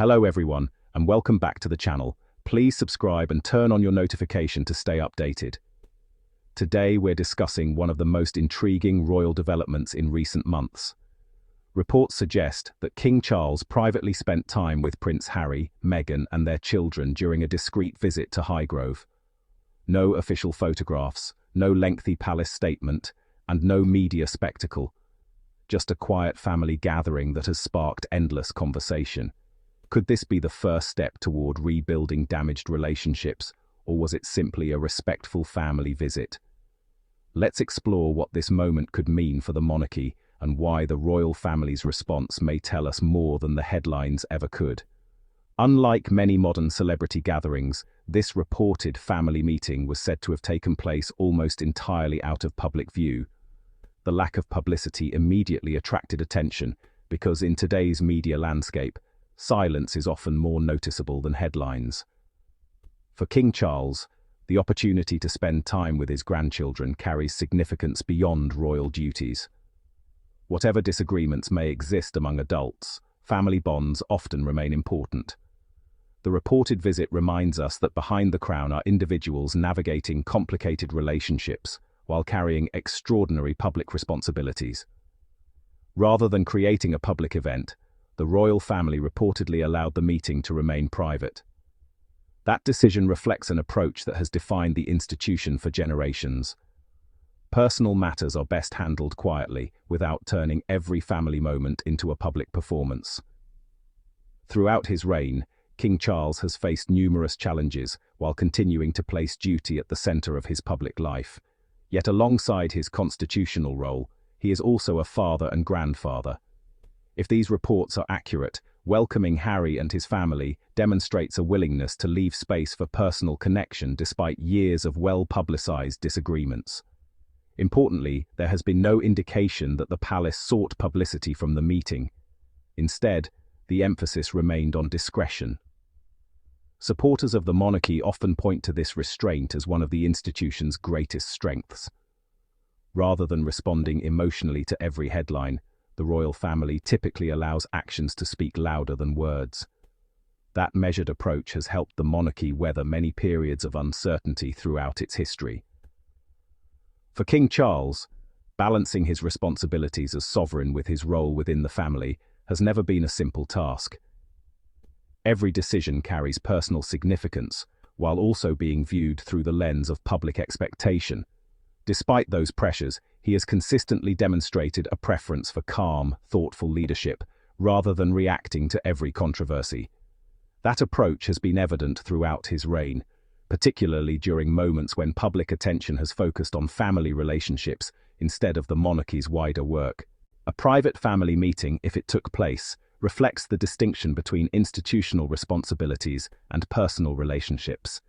Hello everyone, and welcome back to the channel. Please subscribe and turn on your notification to stay updated. Today we're discussing one of the most intriguing royal developments in recent months. Reports suggest that King Charles privately spent time with Prince Harry, Meghan and their children during a discreet visit to Highgrove. No official photographs, no lengthy palace statement, and no media spectacle. Just a quiet family gathering that has sparked endless conversation. Could this be the first step toward rebuilding damaged relationships, or was it simply a respectful family visit? Let's explore what this moment could mean for the monarchy and why the royal family's response may tell us more than the headlines ever could. Unlike many modern celebrity gatherings, this reported family meeting was said to have taken place almost entirely out of public view. The lack of publicity immediately attracted attention because in today's media landscape, silence is often more noticeable than headlines. For King Charles, the opportunity to spend time with his grandchildren carries significance beyond royal duties. Whatever disagreements may exist among adults, family bonds often remain important. The reported visit reminds us that behind the crown are individuals navigating complicated relationships while carrying extraordinary public responsibilities. Rather than creating a public event, the royal family reportedly allowed the meeting to remain private. That decision reflects an approach that has defined the institution for generations. Personal matters are best handled quietly, without turning every family moment into a public performance. Throughout his reign, King Charles has faced numerous challenges while continuing to place duty at the center of his public life. Yet alongside his constitutional role, he is also a father and grandfather. If these reports are accurate, welcoming Harry and his family demonstrates a willingness to leave space for personal connection despite years of well-publicized disagreements. Importantly, there has been no indication that the palace sought publicity from the meeting. Instead, the emphasis remained on discretion. Supporters of the monarchy often point to this restraint as one of the institution's greatest strengths. Rather than responding emotionally to every headline, the royal family typically allows actions to speak louder than words. That measured approach has helped the monarchy weather many periods of uncertainty throughout its history. For King Charles, balancing his responsibilities as sovereign with his role within the family has never been a simple task. Every decision carries personal significance, while also being viewed through the lens of public expectation. Despite those pressures, he has consistently demonstrated a preference for calm, thoughtful leadership, rather than reacting to every controversy. That approach has been evident throughout his reign, particularly during moments when public attention has focused on family relationships instead of the monarchy's wider work. A private family meeting, if it took place, reflects the distinction between institutional responsibilities and personal relationships.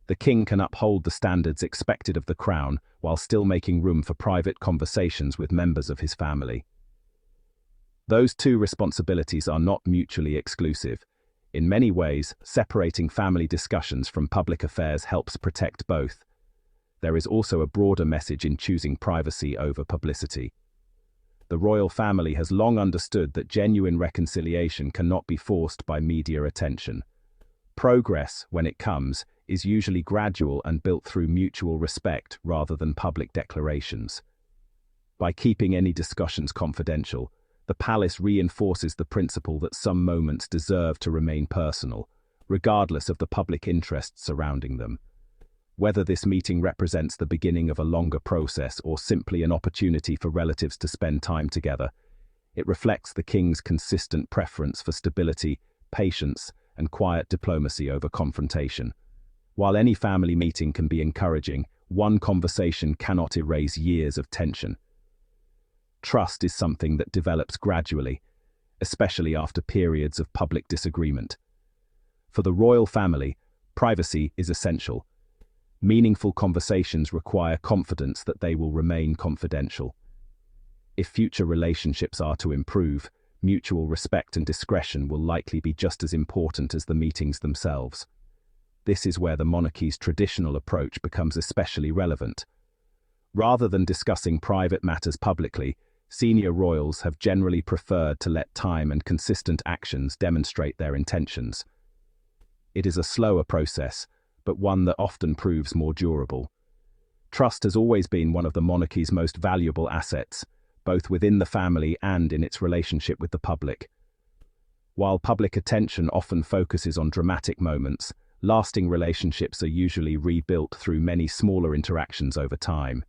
The king can uphold the standards expected of the crown while still making room for private conversations with members of his family. Those two responsibilities are not mutually exclusive. In many ways, separating family discussions from public affairs helps protect both. There is also a broader message in choosing privacy over publicity. The royal family has long understood that genuine reconciliation cannot be forced by media attention. Progress, when it comes, is usually gradual and built through mutual respect rather than public declarations. By keeping any discussions confidential, the palace reinforces the principle that some moments deserve to remain personal, regardless of the public interests surrounding them. Whether this meeting represents the beginning of a longer process or simply an opportunity for relatives to spend time together, it reflects the king's consistent preference for stability, patience, and quiet diplomacy over confrontation. While any family meeting can be encouraging, one conversation cannot erase years of tension. Trust is something that develops gradually, especially after periods of public disagreement. For the royal family, privacy is essential. Meaningful conversations require confidence that they will remain confidential. If future relationships are to improve, mutual respect and discretion will likely be just as important as the meetings themselves. This is where the monarchy's traditional approach becomes especially relevant. Rather than discussing private matters publicly, Senior royals have generally preferred to let time and consistent actions demonstrate their intentions. It is a slower process, but one that often proves more durable. Trust has always been one of the monarchy's most valuable assets, both within the family and in its relationship with the public. While public attention often focuses on dramatic moments, lasting relationships are usually rebuilt through many smaller interactions over time.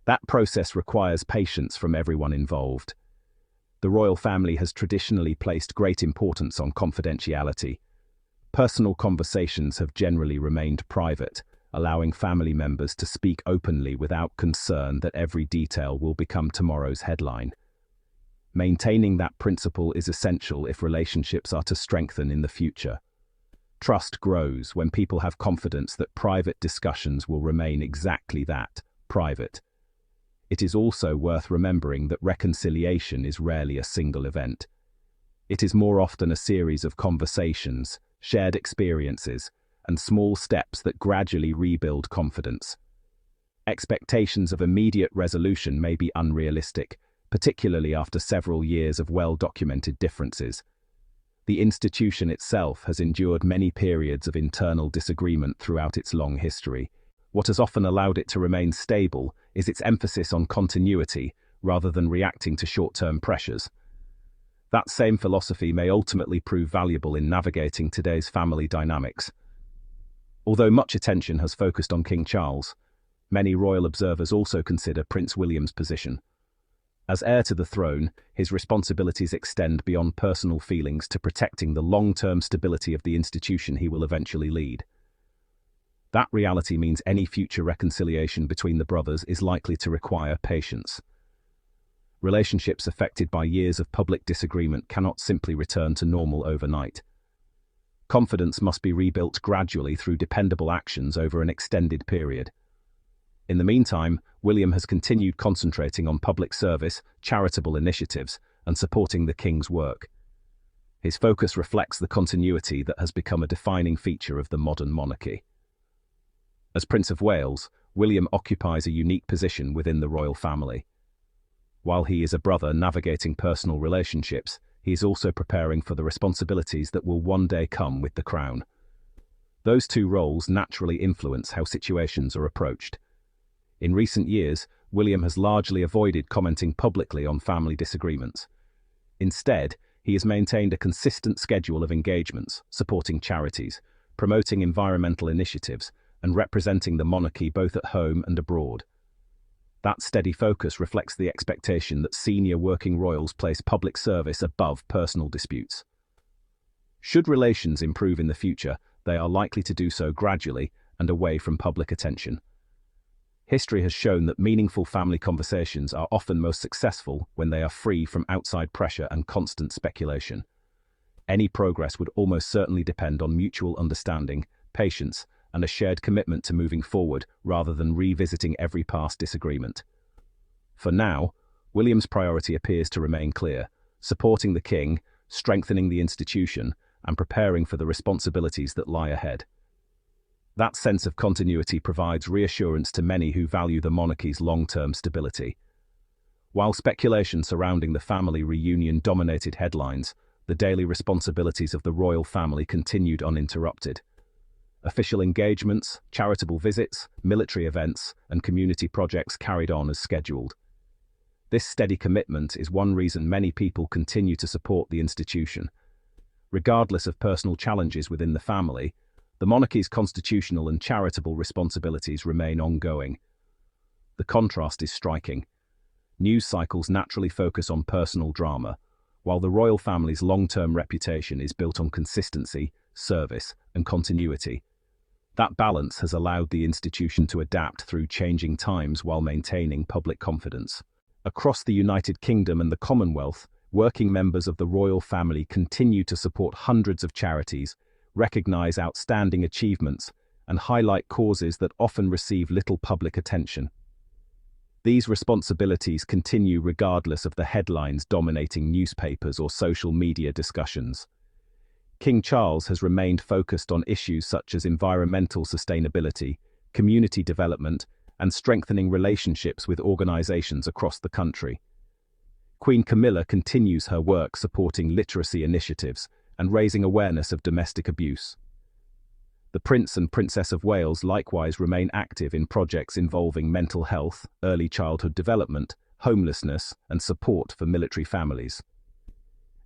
That process requires patience from everyone involved. The royal family has traditionally placed great importance on confidentiality. Personal conversations have generally remained private, allowing family members to speak openly without concern that every detail will become tomorrow's headline. Maintaining that principle is essential if relationships are to strengthen in the future. Trust grows when people have confidence that private discussions will remain exactly that, private. It is also worth remembering that reconciliation is rarely a single event. It is more often a series of conversations, shared experiences, and small steps that gradually rebuild confidence. Expectations of immediate resolution may be unrealistic, particularly after several years of well-documented differences. The institution itself has endured many periods of internal disagreement throughout its long history. What has often allowed it to remain stable is its emphasis on continuity rather than reacting to short-term pressures. That same philosophy may ultimately prove valuable in navigating today's family dynamics. Although much attention has focused on King Charles, many royal observers also consider Prince William's position. As heir to the throne, his responsibilities extend beyond personal feelings to protecting the long-term stability of the institution he will eventually lead. That reality means any future reconciliation between the brothers is likely to require patience. Relationships affected by years of public disagreement cannot simply return to normal overnight. Confidence must be rebuilt gradually through dependable actions over an extended period. In the meantime, William has continued concentrating on public service, charitable initiatives, and supporting the king's work. His focus reflects the continuity that has become a defining feature of the modern monarchy. As Prince of Wales, William occupies a unique position within the royal family. While he is a brother navigating personal relationships, he is also preparing for the responsibilities that will one day come with the crown. Those two roles naturally influence how situations are approached. In recent years, William has largely avoided commenting publicly on family disagreements. Instead, he has maintained a consistent schedule of engagements, supporting charities, promoting environmental initiatives, and representing the monarchy both at home and abroad. That steady focus reflects the expectation that senior working royals place public service above personal disputes. Should relations improve in the future, they are likely to do so gradually and away from public attention. History has shown that meaningful family conversations are often most successful when they are free from outside pressure and constant speculation. Any progress would almost certainly depend on mutual understanding, patience, and a shared commitment to moving forward rather than revisiting every past disagreement. For now, William's priority appears to remain clear: supporting the king, strengthening the institution, and preparing for the responsibilities that lie ahead. That sense of continuity provides reassurance to many who value the monarchy's long-term stability. While speculation surrounding the family reunion dominated headlines, the daily responsibilities of the royal family continued uninterrupted. Official engagements, charitable visits, military events, and community projects carried on as scheduled. This steady commitment is one reason many people continue to support the institution. Regardless of personal challenges within the family, the monarchy's constitutional and charitable responsibilities remain ongoing. The contrast is striking. News cycles naturally focus on personal drama, while the royal family's long-term reputation is built on consistency, service, and continuity. That balance has allowed the institution to adapt through changing times while maintaining public confidence. Across the United Kingdom and the Commonwealth, working members of the royal family continue to support hundreds of charities, recognize outstanding achievements, and highlight causes that often receive little public attention. These responsibilities continue regardless of the headlines dominating newspapers or social media discussions. King Charles has remained focused on issues such as environmental sustainability, community development, and strengthening relationships with organizations across the country. Queen Camilla continues her work supporting literacy initiatives and raising awareness of domestic abuse. The Prince and Princess of Wales likewise remain active in projects involving mental health, early childhood development, homelessness, and support for military families.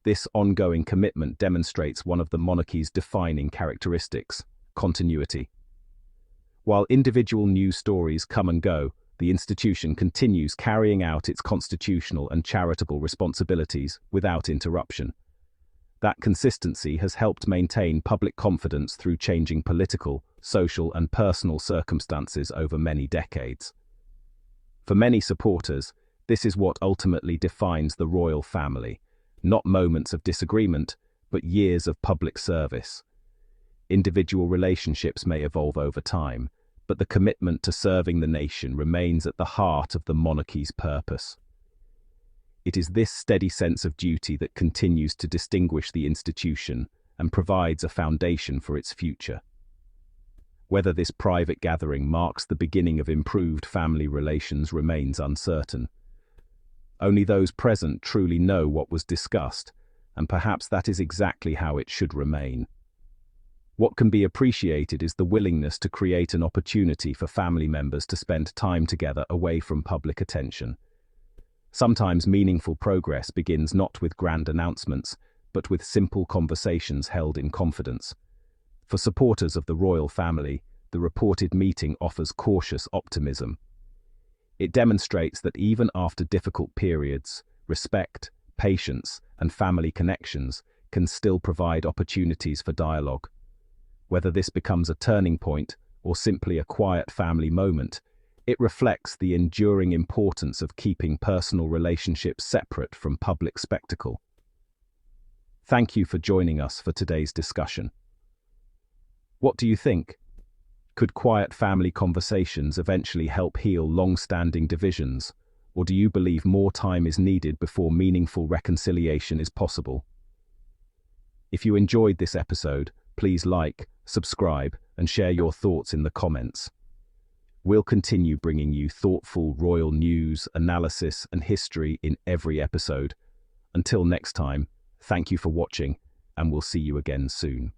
This ongoing commitment demonstrates one of the monarchy's defining characteristics: continuity. While individual news stories come and go, the institution continues carrying out its constitutional and charitable responsibilities without interruption. That consistency has helped maintain public confidence through changing political, social, and personal circumstances over many decades. For many supporters, this is what ultimately defines the royal family: not moments of disagreement, but years of public service. Individual relationships may evolve over time, but the commitment to serving the nation remains at the heart of the monarchy's purpose. It is this steady sense of duty that continues to distinguish the institution and provides a foundation for its future. Whether this private gathering marks the beginning of improved family relations remains uncertain. Only those present truly know what was discussed, and perhaps that is exactly how it should remain. What can be appreciated is the willingness to create an opportunity for family members to spend time together away from public attention. Sometimes meaningful progress begins not with grand announcements, but with simple conversations held in confidence. For supporters of the royal family, the reported meeting offers cautious optimism. It demonstrates that even after difficult periods, respect, patience, and family connections can still provide opportunities for dialogue. Whether this becomes a turning point or simply a quiet family moment, it reflects the enduring importance of keeping personal relationships separate from public spectacle. Thank you for joining us for today's discussion. What do you think? Could quiet family conversations eventually help heal long-standing divisions, or do you believe more time is needed before meaningful reconciliation is possible? If you enjoyed this episode, please like, subscribe, and share your thoughts in the comments. We'll continue bringing you thoughtful royal news, analysis, and history in every episode. Until next time, thank you for watching, and we'll see you again soon.